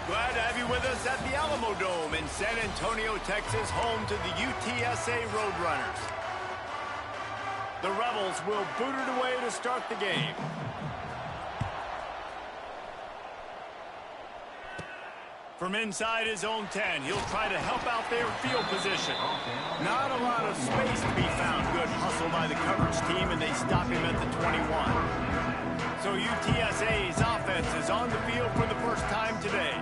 Glad to have you with us at the Alamo Dome in San Antonio, Texas, home to the UTSA Roadrunners. The Rebels will boot it away to start the game. From inside his own 10, he'll try to help out their field position. Not a lot of space to be found. Good hustle by the coverage team, and they stop him at the 21. So UTSA's offense is on the field for the first time today.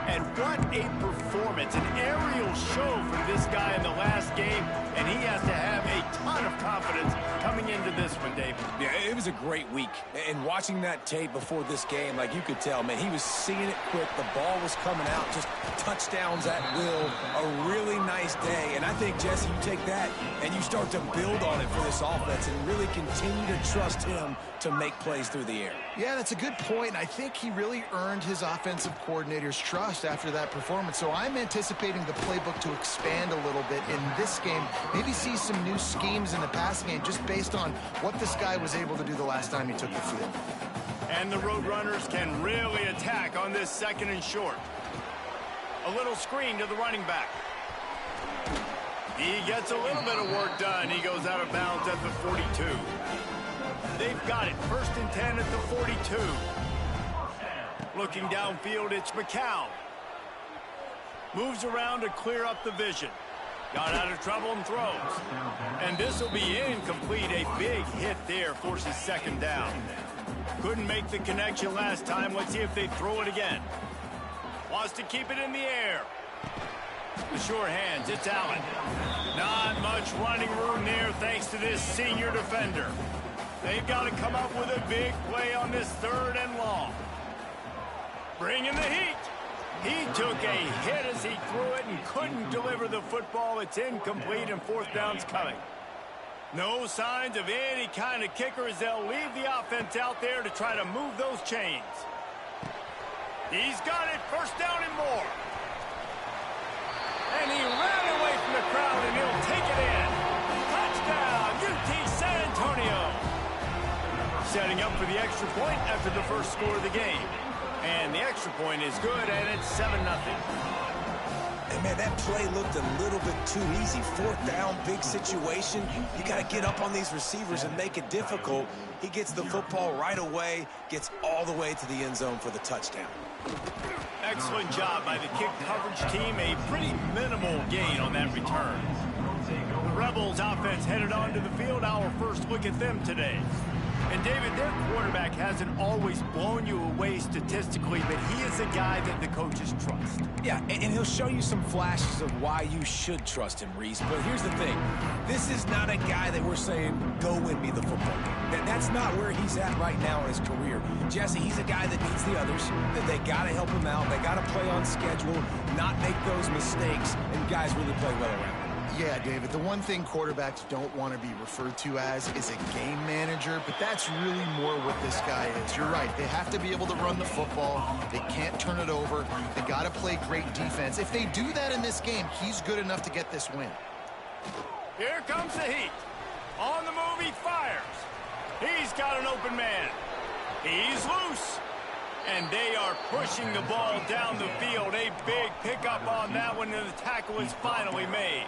And what a performance, an aerial show for this guy in the last game, and he has to have a ton of confidence coming into this one, David. Yeah, it was a great week. And watching that tape before this game, like you could tell, man, he was seeing it quick. The ball was coming out, just touchdowns at will. A really nice day. And I think, Jesse, you take that and you start to build on it for this offense and really continue to trust him to make plays through the air. Yeah, that's a good point. And I think he really earned his offensive coordinator's trust after that performance. So I'm anticipating the playbook to expand a little bit in this game. Maybe see some new schemes in the passing game just based on what this guy was able to do the last time he took the field. And the Roadrunners can really attack on this 2nd and short. A little screen to the running back. He gets a little bit of work done. He goes out of bounds at the 42. They've got it. 1st and 10 at the 42. Looking downfield, it's McCown. Moves around to clear up the vision. Got out of trouble and throws. And this will be incomplete. A big hit there forces 2nd down. Couldn't make the connection last time. Let's see if they throw it again. Wants to keep it in the air. The sure hands, it's Allen. Not much running room there thanks to this senior defender. They've got to come up with a big play on this 3rd and long. Bring in the heat. He took a hit as he threw it and couldn't deliver the football. It's incomplete and 4th down's coming. No signs of any kind of kicker as they'll leave the offense out there to try to move those chains. He's got it. 1st down and more. And he ran away from the crowd and he'll take it in. Touchdown, UT San Antonio. Setting up for the extra point after the first score of the game. And the extra point is good, and it's 7-0. And, man, that play looked a little bit too easy. 4th down, big situation. You got to get up on these receivers and make it difficult. He gets the football right away, gets all the way to the end zone for the touchdown. Excellent job by the kick coverage team. A pretty minimal gain on that return. The Rebels offense headed onto the field. Our first look at them today. And, David, their quarterback hasn't always blown you away statistically, but he is a guy that the coaches trust. Yeah, and he'll show you some flashes of why you should trust him, Reese. But here's the thing. This is not a guy that we're saying, go win me the football game. That's not where he's at right now in his career. Jesse, he's a guy that needs the others, that they got to help him out. They got to play on schedule, not make those mistakes, and guys really play well around him. Yeah, David, the one thing quarterbacks don't want to be referred to as is a game manager, but that's really more what this guy is. You're right. They have to be able to run the football. They can't turn it over. They got to play great defense. If they do that in this game, he's good enough to get this win. Here comes the heat. On the move, he fires. He's got an open man. He's loose. And they are pushing the ball down the field. A big pickup on that one, and the tackle is finally made.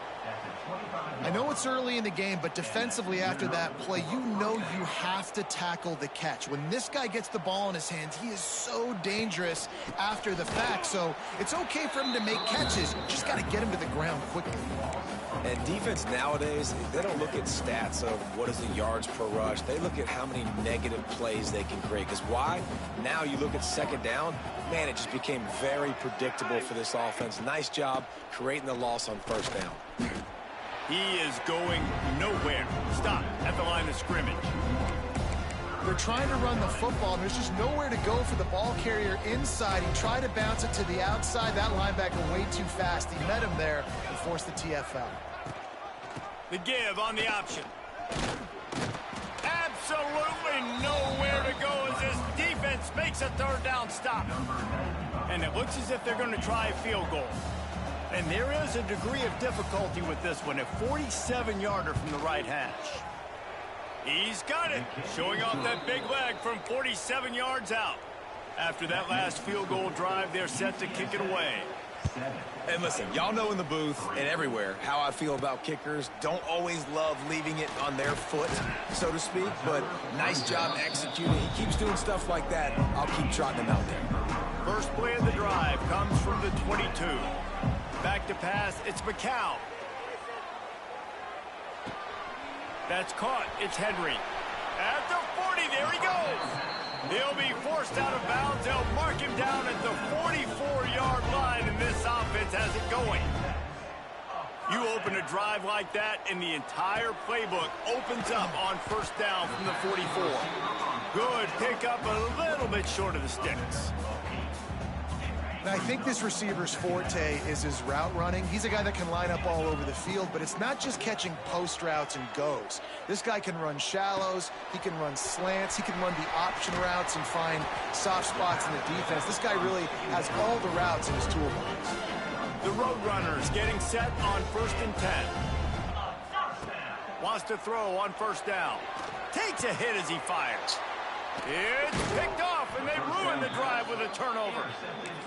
I know it's early in the game, but defensively after that play, you know you have to tackle the catch. When this guy gets the ball in his hands, he is so dangerous after the fact. So it's okay for him to make catches. Just got to get him to the ground quickly. And defense nowadays, they don't look at stats of what is the yards per rush. They look at how many negative plays they can create. Because why? Now you look at 2nd down, man, it just became very predictable for this offense. Nice job creating the loss on 1st down. He is going nowhere. Stop at the line of scrimmage. They're trying to run the football, and there's just nowhere to go for the ball carrier inside. He tried to bounce it to the outside. That linebacker way too fast. He met him there and forced the TFL. The give on the option. Absolutely nowhere to go as this defense makes a 3rd down stop. And it looks as if they're going to try a field goal. And there is a degree of difficulty with this one, a 47-yarder from the right hash. He's got it, showing off that big leg from 47 yards out. After that last field goal drive, they're set to kick it away. And listen, y'all know in the booth and everywhere how I feel about kickers. Don't always love leaving it on their foot, so to speak, but nice job executing. He keeps doing stuff like that. I'll keep trotting him out there. First play of the drive comes from the 22. Back to pass, it's McCown. That's caught, it's Henry. At the 40, there he goes. He'll be forced out of bounds. They'll mark him down at the 44-yard line, and this offense has it going. You open a drive like that, and the entire playbook opens up on first down from the 44. Good pickup, a little bit short of the sticks. And I think this receiver's forte is his route running. He's a guy that can line up all over the field, but it's not just catching post routes and goes. This guy can run shallows, he can run slants, he can run the option routes and find soft spots in the defense. This guy really has all the routes in his toolbox. The road runners getting set on 1st and 10. Wants to throw on first down. Takes a hit as he fires. It's picked off, and they ruined the drive with a turnover.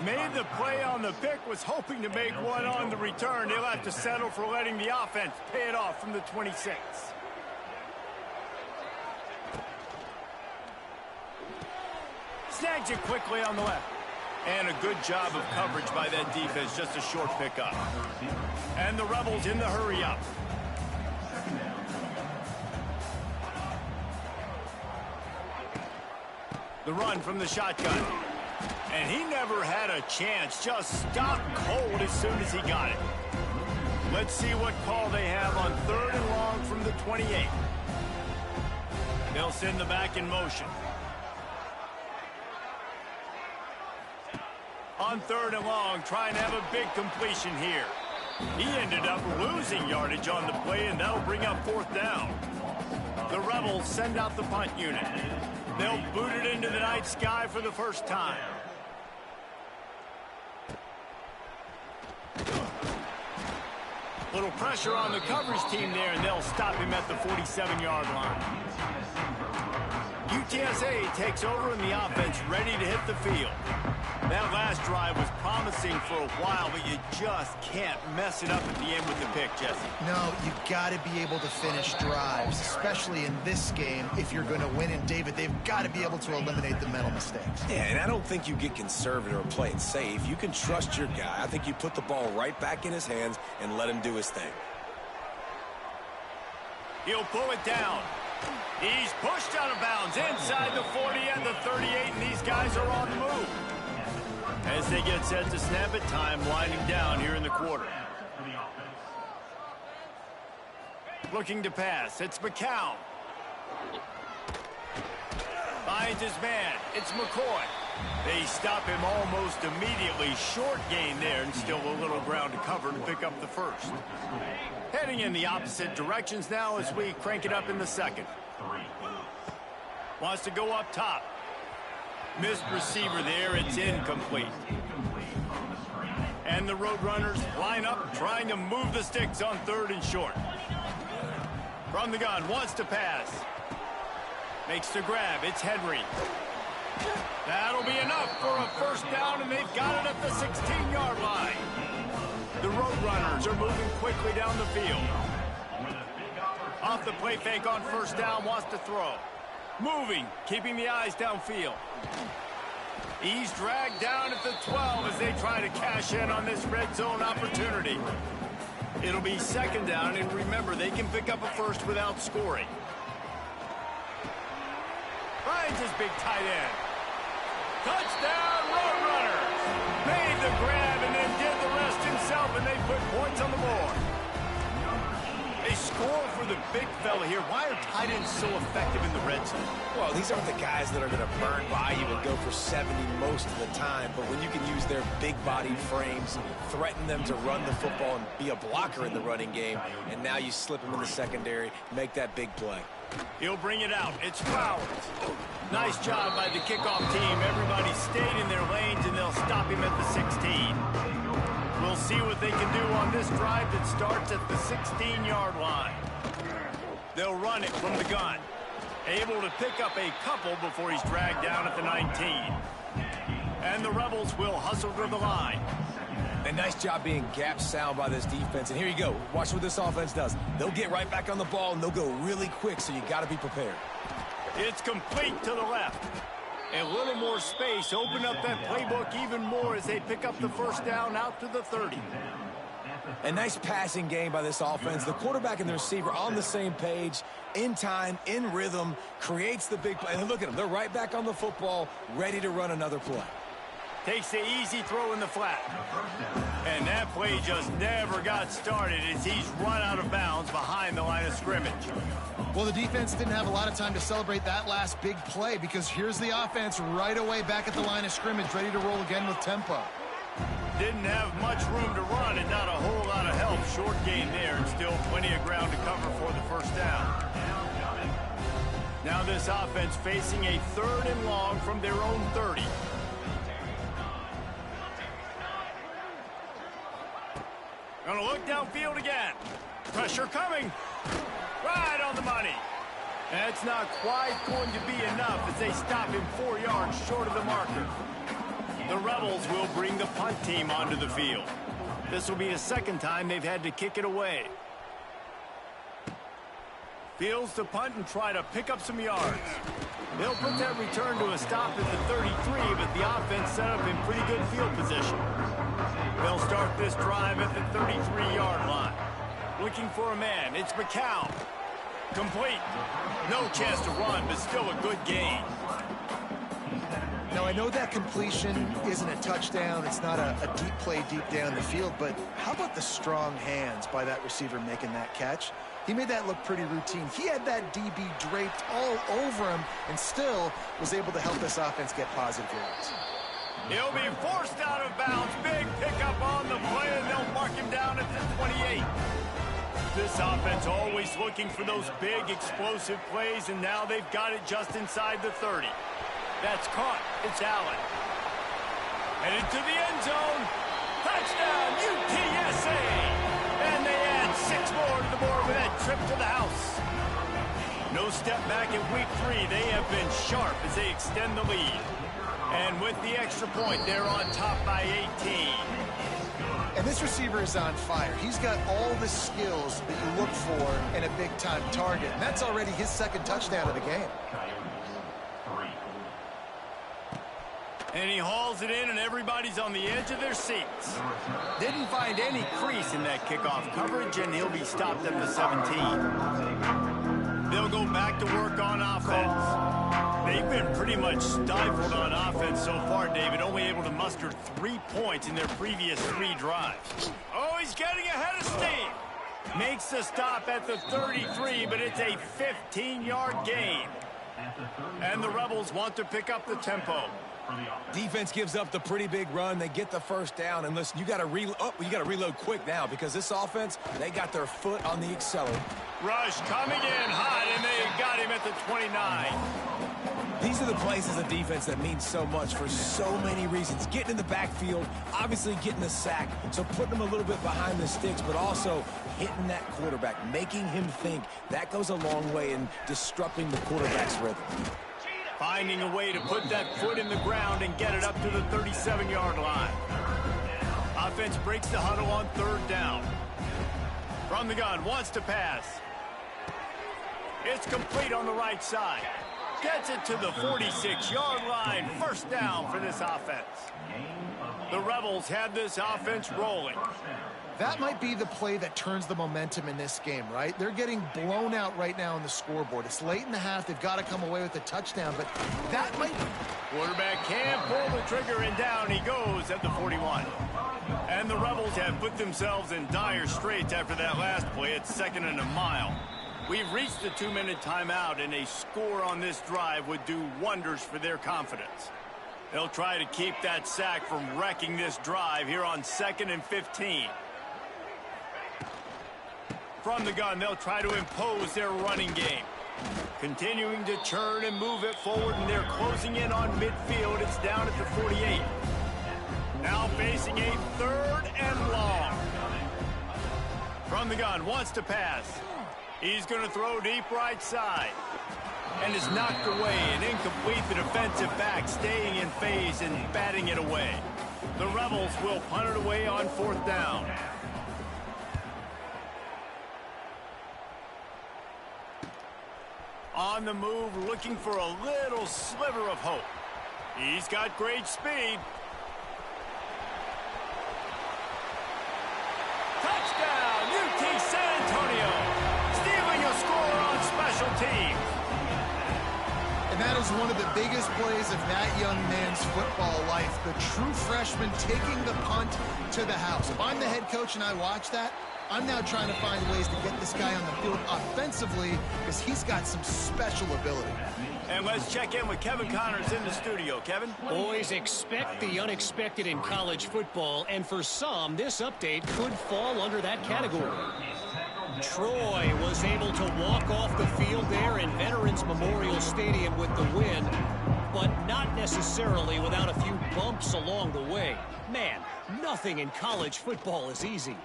Made the play on the pick, was hoping to make one on the return. He'll have to settle for letting the offense pay it off from the 26. Snags it quickly on the left. And a good job of coverage by that defense, just a short pickup. And the Rebels in the hurry up. The run from the shotgun. And he never had a chance, just stopped cold as soon as he got it. Let's see what call they have on 3rd and long from the 28. They'll send the back in motion. On 3rd and long, trying to have a big completion here. He ended up losing yardage on the play, and that'll bring up 4th down. The Rebels send out the punt unit. They'll boot it into the night sky for the first time. Little pressure on the coverage team there, and they'll stop him at the 47-yard line. UTSA takes over, and the offense ready to hit the field. That last drive was promising for a while, but you just can't mess it up at the end with the pick, Jesse. No, you've got to be able to finish drives, especially in this game if you're going to win. And, David, they've got to be able to eliminate the mental mistakes. Yeah, and I don't think you get conservative or play it safe. You can trust your guy. I think you put the ball right back in his hands and let him do his thing. He'll pull it down. He's pushed out of bounds inside the 40 and the 38, and these guys are on the move. As they get set to snap it, time winding down here in the quarter. Looking to pass, it's McCown. Finds his man, it's McCoy. They stop him almost immediately. Short gain there, and still a little ground to cover to pick up the first. Heading in the opposite directions now as we crank it up in the second. Wants to go up top. Missed receiver there, it's incomplete. And the Roadrunners line up, trying to move the sticks on 3rd and short. From the gun, wants to pass. Makes the grab, it's Henry. That'll be enough for a first down, and they've got it at the 16-yard line. The Roadrunners are moving quickly down the field. Off the play fake on first down, wants to throw. Moving, keeping the eyes downfield. He's dragged down at the 12 as they try to cash in on this red zone opportunity. It'll be 2nd down, and remember, they can pick up a first without scoring. Finds his big tight end. Touchdown, Roadrunners! Made the grab and then did the rest himself, and they put points on the board. They score for the big fella here. Why are tight ends so effective in the red zone? Well, these aren't the guys that are going to burn by you and go for 70 most of the time, but when you can use their big body frames, threaten them to run the football and be a blocker in the running game, and now you slip them in the secondary, make that big play. He'll bring it out. It's Flowers. Nice job by the kickoff team. Everybody stayed in their lanes, and they'll stop him at the 16. We'll see what they can do on this drive that starts at the 16-yard line. They'll run it from the gun. Able to pick up a couple before he's dragged down at the 19. And the Rebels will hustle to the line. A nice job being gap sound by this defense. And here you go. Watch what this offense does. They'll get right back on the ball, and they'll go really quick, so you got to be prepared. It's complete to the left. A little more space. Open up that playbook even more as they pick up the first down out to the 30. A nice passing game by this offense. The quarterback and the receiver on the same page, in time, in rhythm, creates the big play. And look at them. They're right back on the football, ready to run another play. Takes the easy throw in the flat. And that play just never got started as he's run out of bounds behind the line of scrimmage. Well, the defense didn't have a lot of time to celebrate that last big play because here's the offense right away back at the line of scrimmage, ready to roll again with tempo. Didn't have much room to run and not a whole lot of help. Short gain there and still plenty of ground to cover for the first down. Now this offense facing a 3rd and long from their own 30. Gonna look downfield again. Pressure coming. Right on the money. That's not quite going to be enough as they stop him 4 yards short of the marker. The Rebels will bring the punt team onto the field. This will be a 2nd time they've had to kick it away. Fields to punt and try to pick up some yards. They'll put that return to a stop at the 33, but the offense set up in pretty good field position. They'll start this drive at the 33-yard line. Looking for a man. It's McCown. Complete. No chance to run, but still a good gain. Now, I know that completion isn't a touchdown. It's not a deep play deep down the field, but how about the strong hands by that receiver making that catch? He made that look pretty routine. He had that DB draped all over him and still was able to help this offense get positive yards. He'll be forced out of bounds. Big pickup on the play, and they'll mark him down at the 28. This offense always looking for those big, explosive plays, and now they've got it just inside the 30. That's caught. It's Allen. Headed to the end zone. Touchdown, UTSA! And they add 6 more to the board with that trip to the house. No step back in week 3. They have been sharp as they extend the lead. And with the extra point, they're on top by 18. And this receiver is on fire. He's got all the skills that you look for in a big-time target. And that's already his 2nd touchdown of the game. And he hauls it in, and everybody's on the edge of their seats. Didn't find any crease in that kickoff coverage, and he'll be stopped at the 17. They'll go back to work on offense. They've been pretty much stifled on offense so far, David, only able to muster 3 points in their previous 3 drives. Oh, he's getting ahead of steam. Makes the stop at the 33, but it's a 15-yard gain. And the Rebels want to pick up the tempo. Defense gives up the pretty big run. They get the first down. And listen, you got to reload quick now because this offense, they got their foot on the accelerator. Rush coming in hot, and they got him at the 29. These are the plays as a defense that mean so much for so many reasons. Getting in the backfield, obviously getting the sack, so putting them a little bit behind the sticks, but also hitting that quarterback, making him think. That goes a long way in disrupting the quarterback's rhythm. Finding a way to put that foot in the ground and get it up to the 37-yard line. Offense breaks the huddle on 3rd down. From the gun, wants to pass. It's complete on the right side. Gets it to the 46-yard line. First down for this offense. The Rebels have this offense rolling. That might be the play that turns the momentum in this game, right? They're getting blown out right now on the scoreboard. It's late in the half. They've got to come away with a touchdown, but that might... Quarterback can't pull the trigger, and down he goes at the 41. And the Rebels have put themselves in dire straits after that last play. It's 2nd and a mile. We've reached the 2-minute timeout, and a score on this drive would do wonders for their confidence. They'll try to keep that sack from wrecking this drive here on 2nd and 15. From the gun, they'll try to impose their running game. Continuing to churn and move it forward, and they're closing in on midfield. It's down at the 48. Now facing a 3rd and long. From the gun, wants to pass. He's going to throw deep right side. and is knocked away and incomplete. The defensive back staying in phase and batting it away. The Rebels will punt it away on 4th down. On the move, looking for a little sliver of hope. He's got great speed. Touchdown, UT San Antonio. Stealing a score on special teams. And that is one of the biggest plays of that young man's football life. The true freshman taking the punt to the house. If I'm the head coach and I watch that, I'm now trying to find ways to get this guy on the field offensively because he's got some special ability. And let's check in with Kevin Connors in the studio. Kevin? Boys, expect the unexpected in college football, and for some, this update could fall under that category. Troy was able to walk off the field there in Veterans Memorial Stadium with the win, but not necessarily without a few bumps along the way. Man, nothing in college football is easy.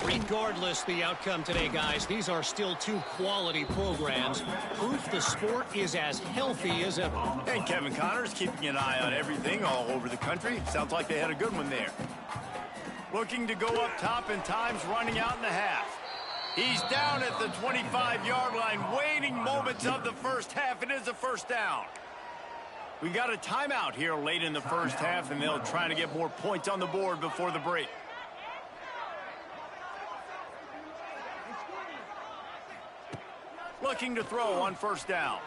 Regardless the outcome today, guys, these are still two quality programs. Proof the sport is as healthy as ever. And Kevin Connors keeping an eye on everything all over the country. Sounds like they had a good one there. Looking to go up top, and time's running out in the half. He's down at the 25-yard line, waiting moments of the first half. It is a first down. We got a timeout here late in the first half, and they'll try to get more points on the board before the break. Looking to throw on first down.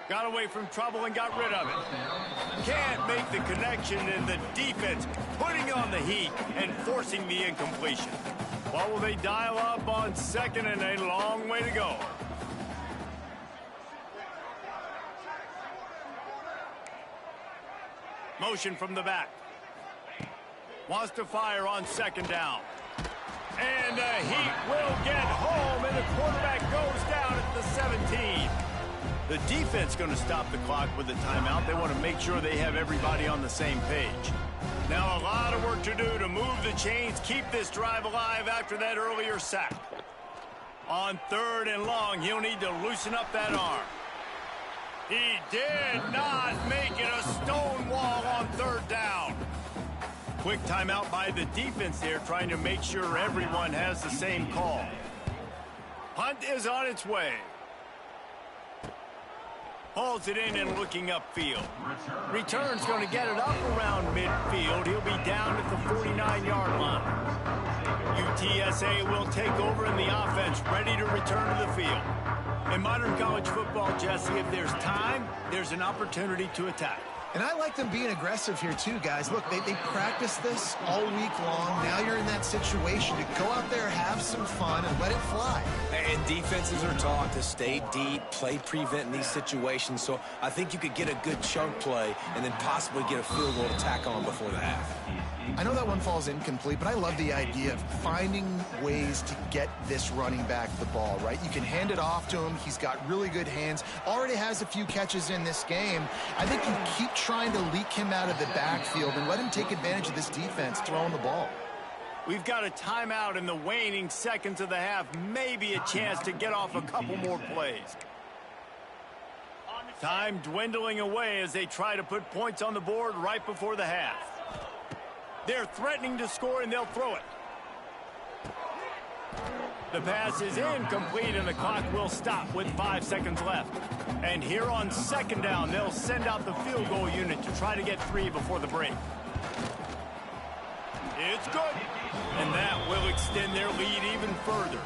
Got away from trouble and got rid of it. Can't make the connection, and the defense putting on the heat and forcing the incompletion. What will they dial up on second, and a long way to go? Motion from the back. Wants to fire on second down. And the heat will get home, and the quarterback goes down at the 17. The defense going to stop the clock with a timeout. They want to make sure they have everybody on the same page. Now a lot of work to do to move the chains, keep this drive alive after that earlier sack. On 3rd and long, he'll need to loosen up that arm. He did not make it a stone wall on 3rd down. Quick timeout by the defense there, trying to make sure everyone has the same call. Punt is on its way. Hauls it in and looking upfield. Return's going to get it up around midfield. He'll be down at the 49-yard line. UTSA will take over in the offense, ready to return to the field. In modern college football, Jesse, if there's time, there's an opportunity to attack. And I like them being aggressive here too, guys. Look, they practice this all week long. Now you're in that situation to go out there, have some fun, and let it fly. And defenses are taught to stay deep, play prevent in these situations. So I think you could get a good chunk play and then possibly get a field goal to tack on before the half. I know that one falls incomplete, but I love the idea of finding ways to get this running back the ball, right? You can hand it off to him. He's got really good hands. Already has a few catches in this game. I think you keep trying to leak him out of the backfield and let him take advantage of this defense throwing the ball. We've got a timeout in the waning seconds of the half. Maybe a chance to get off a couple more plays. Time dwindling away as they try to put points on the board right before the half. They're threatening to score, and they'll throw it. The pass is incomplete, and the clock will stop with 5 seconds left. And here on second down, they'll send out the field goal unit to try to get 3 before the break. It's good. And that will extend their lead even further.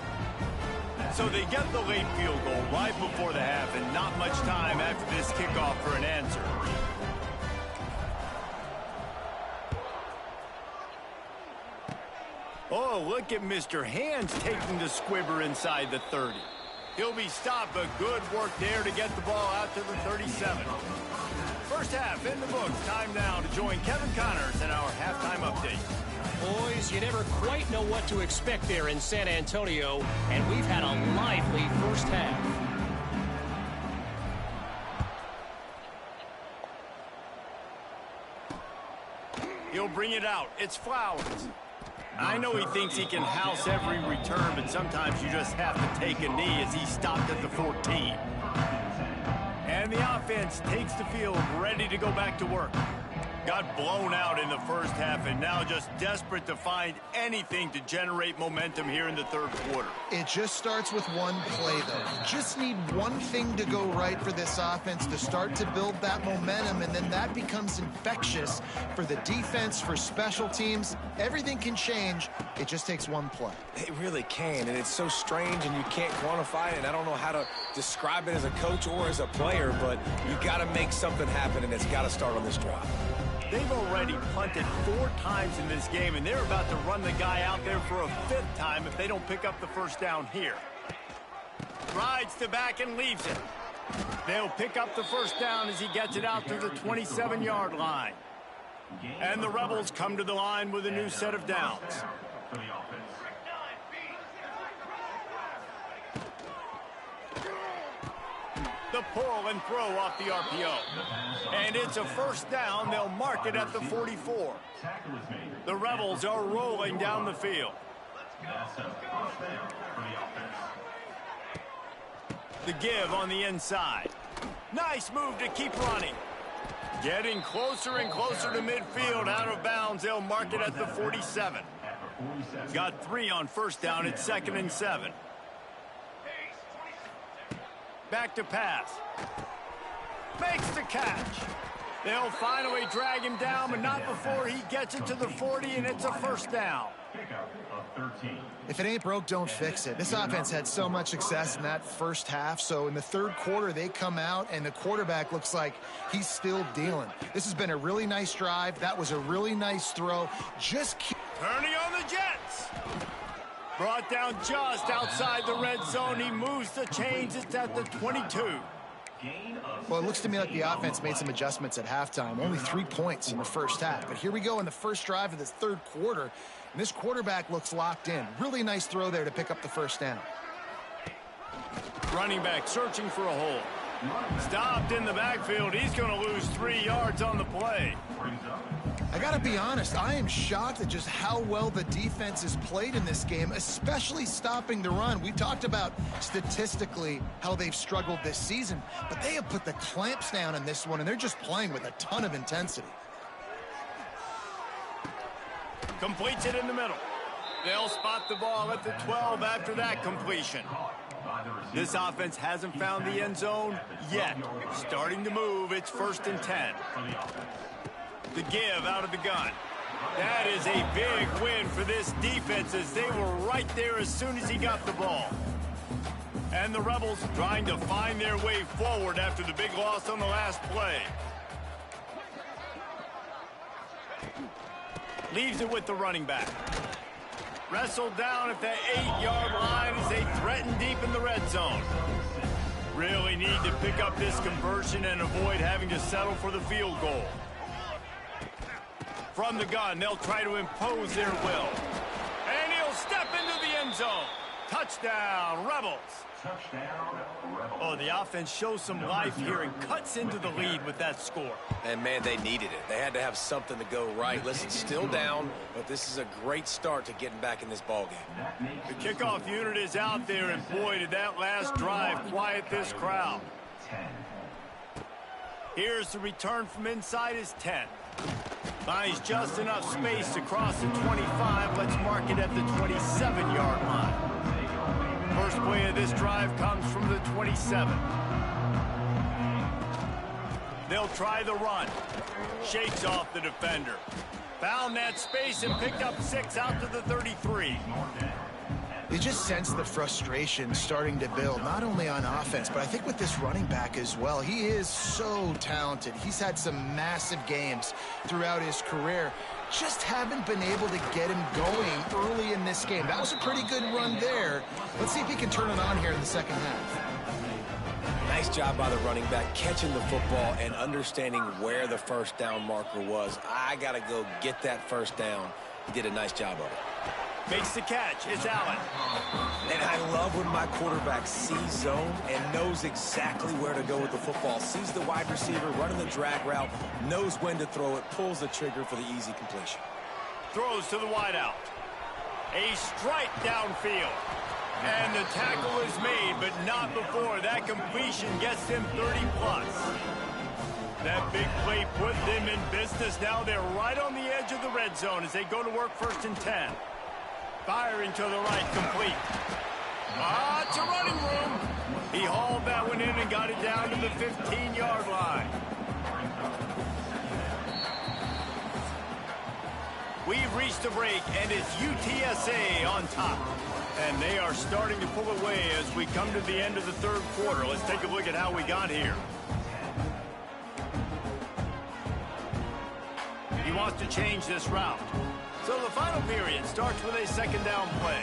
So they get the late field goal right before the half, and not much time after this kickoff for an answer. Oh, look at Mr. Hands taking the squibber inside the 30. He'll be stopped, but good work there to get the ball out to the 37. First half in the books. Time now to join Kevin Connors in our halftime update. Boys, you never quite know what to expect there in San Antonio, and we've had a lively first half. He'll bring it out. It's Flowers. I know he thinks he can house every return, but sometimes you just have to take a knee as he stopped at the 14. And And the offense takes the field ready to go back to work. Got blown out in the first half and now just desperate to find anything to generate momentum here in the third quarter. It just starts with one play, though. You just need one thing to go right for this offense to start to build that momentum, and then that becomes infectious for the defense, for special teams. Everything can change. It just takes one play. It really can, and it's so strange, and you can't quantify it, and I don't know how to describe it as a coach or as a player, but you got to make something happen, and it's got to start on this drive. They've already punted 4 times in this game, and they're about to run the guy out there for a 5th time if they don't pick up the first down here. Rides to back and leaves it. They'll pick up the first down as he gets it out to the 27-yard line. And the Rebels come to the line with a new set of downs. The pull and throw off the RPO. And it's a first down. They'll mark it at the 44. The Rebels are rolling down the field. The give on the inside. Nice move to keep running. Getting closer and closer to midfield. Out of bounds. They'll mark it at the 47. Got 3 on first down. It's 2nd and 7. Back to pass. Makes the catch. They'll finally drag him down, but not before he gets it to the 40, and it's a first down. If it ain't broke, don't fix it. This offense had so much success in that first half, so in the third quarter, they come out, and the quarterback looks like he's still dealing. This has been a really nice drive. That was a really nice throw. Just keep turning on the Jets. Brought down just outside the red zone. He moves the chains. It's at the 22. Well, it looks to me like the offense made some adjustments at halftime. Only 3 points in the first half. But here we go in the first drive of this third quarter. And this quarterback looks locked in. Really nice throw there to pick up the first down. Running back searching for a hole. Stopped in the backfield. He's going to lose 3 yards on the play. I got to be honest, I am shocked at just how well the defense has played in this game, especially stopping the run. We talked about statistically how they've struggled this season, but they have put the clamps down in this one, and they're just playing with a ton of intensity. Completes it in the middle. They'll spot the ball at the 12 after that completion. This offense hasn't found the end zone yet. Starting to move, it's 1st and 10. The give out of the gun. That is a big win for this defense as they were right there as soon as he got the ball. And the Rebels trying to find their way forward after the big loss on the last play. Leaves it with the running back. Wrestled down at the 8-yard line as they threaten deep in the red zone. Really need to pick up this conversion and avoid having to settle for the field goal. From the gun, they'll try to impose their will. And he'll step into the end zone. Touchdown, Rebels. Oh, the offense shows some life here and cuts into the lead with that score. And, man, they needed it. They had to have something to go right. Listen, still down, but this is a great start to getting back in this ballgame. The kickoff unit is out there, and boy, did that last drive quiet this crowd. Here's the return from inside his 10. Finds just enough space to cross the 25. Let's mark it at the 27-yard line. First play of this drive comes from the 27. They'll try the run. Shakes off the defender. Found that space and picked up 6 out to the 33. You just sense the frustration starting to build, not only on offense, but I think with this running back as well. He is so talented. He's had some massive games throughout his career. Just haven't been able to get him going early in this game. That was a pretty good run there. Let's see if he can turn it on here in the second half. Nice job by the running back, catching the football and understanding where the first down marker was. I got to go get that first down. He did a nice job of it. Makes the catch. It's Allen. And I love when my quarterback sees zone and knows exactly where to go with the football. Sees the wide receiver running the drag route, knows when to throw it, pulls the trigger for the easy completion. Throws to the wideout. A strike downfield. And the tackle is made, but not before that completion gets them 30+. That big play put them in business. Now they're right on the edge of the red zone as they go to work 1st and 10. Firing to the right, complete. It's a running room. He hauled that one in and got it down to the 15-yard line. We've reached the break, and it's UTSA on top. And they are starting to pull away as we come to the end of the 3rd quarter. Let's take a look at how we got here. He wants to change this route. So the final period starts with a 2nd down play.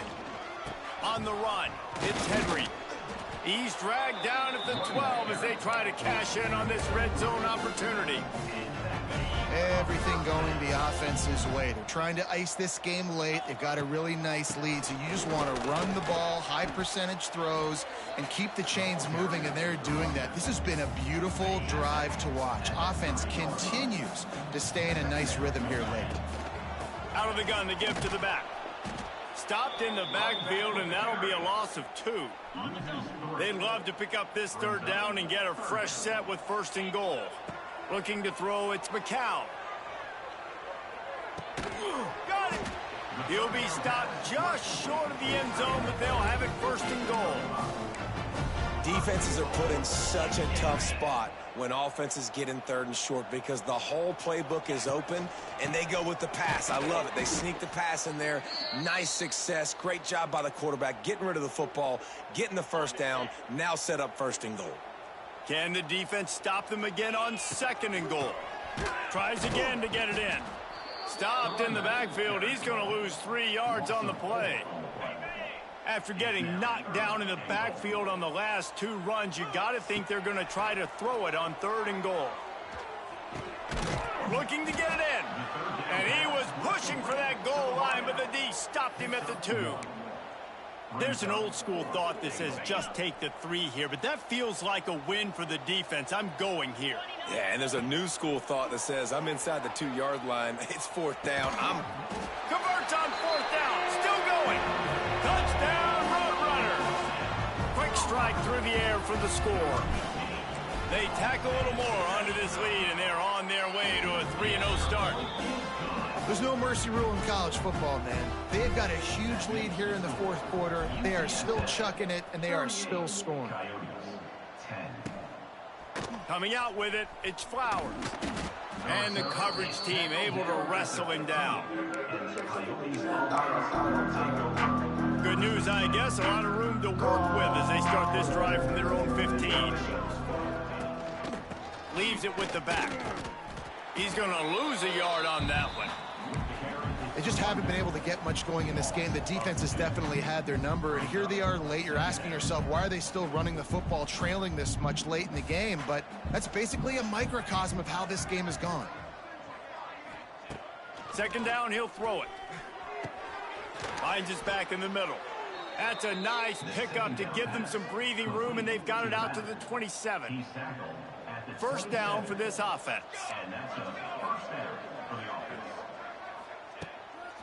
On the run, it's Henry. He's dragged down at the 12 as they try to cash in on this red zone opportunity. Everything going the offense's way. They're trying to ice this game late. They've got a really nice lead, so you just want to run the ball, high percentage throws, and keep the chains moving, and they're doing that. This has been a beautiful drive to watch. Offense continues to stay in a nice rhythm here late. Out of the gun, the give to the back. Stopped in the backfield, and that'll be a loss of 2. They'd love to pick up this 3rd down and get a fresh set with 1st and goal. Looking to throw, it's McCown. Got it! He'll be stopped just short of the end zone, but they'll have it 1st and goal. Defenses are put in such a tough spot when offenses get in 3rd and short because the whole playbook is open and they go with the pass. I love it. They sneak the pass in there. Nice success. Great job by the quarterback getting rid of the football, getting the 1st down, now set up 1st and goal. Can the defense stop them again on 2nd and goal? Tries again to get it in. Stopped in the backfield. He's going to lose 3 yards on the play. After getting knocked down in the backfield on the last 2 runs, you got to think they're going to try to throw it on 3rd and goal. Looking to get it in. And he was pushing for that goal line, but the D stopped him at the 2. There's an old-school thought that says just take the 3 here, but that feels like a win for the defense. I'm going here. Yeah, and there's a new-school thought that says I'm inside the 2-yard line. It's 4th down. Converts on 4th down. Still going. Touchdown, Roadrunner. Quick strike through the air for the score. They tack a little more onto this lead, and they're on their way to a 3-0 start. There's no mercy rule in college football, man. They've got a huge lead here in the 4th quarter. They are still chucking it, and they are still scoring. Coming out with it, it's Flowers. And the coverage team able to wrestle him down. Good news, I guess. A lot of room to work with as they start this drive from their own 15. Leaves it with the back. He's going to lose a yard on that one. They just haven't been able to get much going in this game. The defense has definitely had their number, and here they are late. You're asking yourself, why are they still running the football, trailing this much late in the game? But that's basically a microcosm of how this game has gone. 2nd down, he'll throw it. Finds his back in the middle. That's a nice pickup to give them some breathing room, and they've got it out to the 27. 1st down for this offense.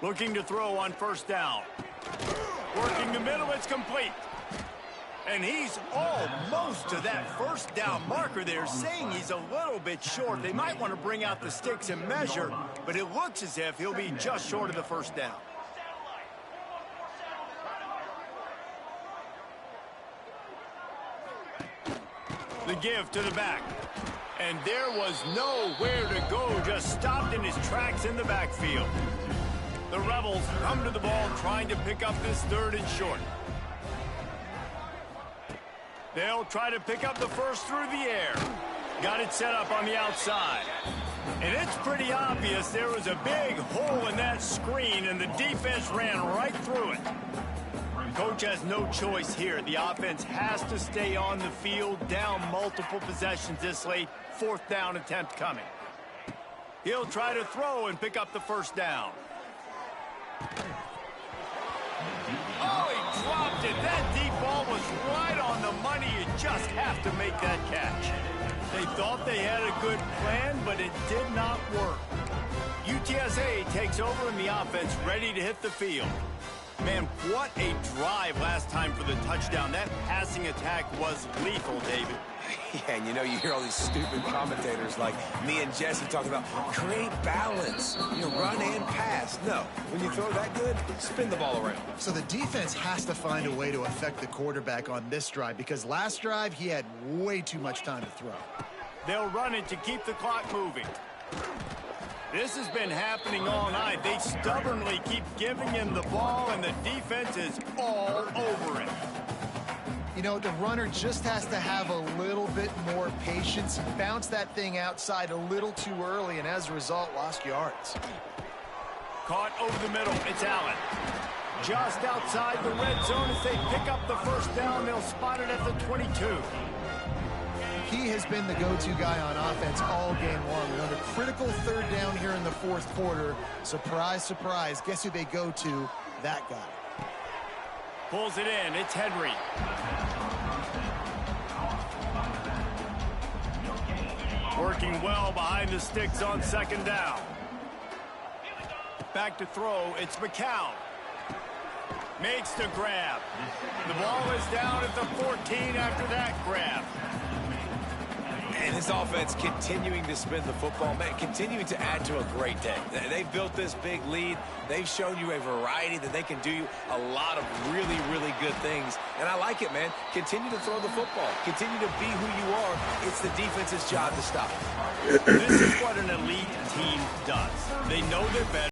Looking to throw on 1st down. Working the middle, it's complete. And he's almost to that 1st down marker there, saying he's a little bit short. They might want to bring out the sticks and measure, but it looks as if he'll be just short of the 1st down. The give to the back. And there was nowhere to go, just stopped in his tracks in the backfield. The Rebels come to the ball trying to pick up this 3rd and short. They'll try to pick up the 1st through the air. Got it set up on the outside. And it's pretty obvious there was a big hole in that screen, and the defense ran right through it. Coach has no choice here. The offense has to stay on the field, down multiple possessions this late. 4th down attempt coming. He'll try to throw and pick up the 1st down. Oh, he dropped it. That deep ball was right on the money. You just have to make that catch. They thought they had a good plan, but it did not work. UTSA takes over in the offense, ready to hit the field. Man, what a drive last time for the touchdown. That passing attack was lethal, David. Yeah, and you hear all these stupid commentators like me and Jesse talking about create balance, run and pass. No, when you throw that good, spin the ball around. So the defense has to find a way to affect the quarterback on this drive because last drive he had way too much time to throw. They'll run it to keep the clock moving. This has been happening all night. They stubbornly keep giving him the ball, and the defense is all over it. The runner just has to have a little bit more patience. He bounced that thing outside a little too early, and as a result, lost yards. Caught over the middle. It's Allen. Just outside the red zone as they pick up the first down. They'll spot it at the 22. He has been the go-to guy on offense all game long. And on a critical third down here in the fourth quarter, surprise, surprise, guess who they go to? That guy. Pulls it in. It's Henry. Working well behind the sticks on second down. Back to throw. It's McCown. Makes the grab. The ball is down at the 14 after that grab. And this offense continuing to spin the football, man, continuing to add to a great day. They've built this big lead. They've shown you a variety that they can do a lot of really, really good things. And I like it, man. Continue to throw the football. Continue to be who you are. It's the defense's job to stop. This is what an elite team does. They know they're better.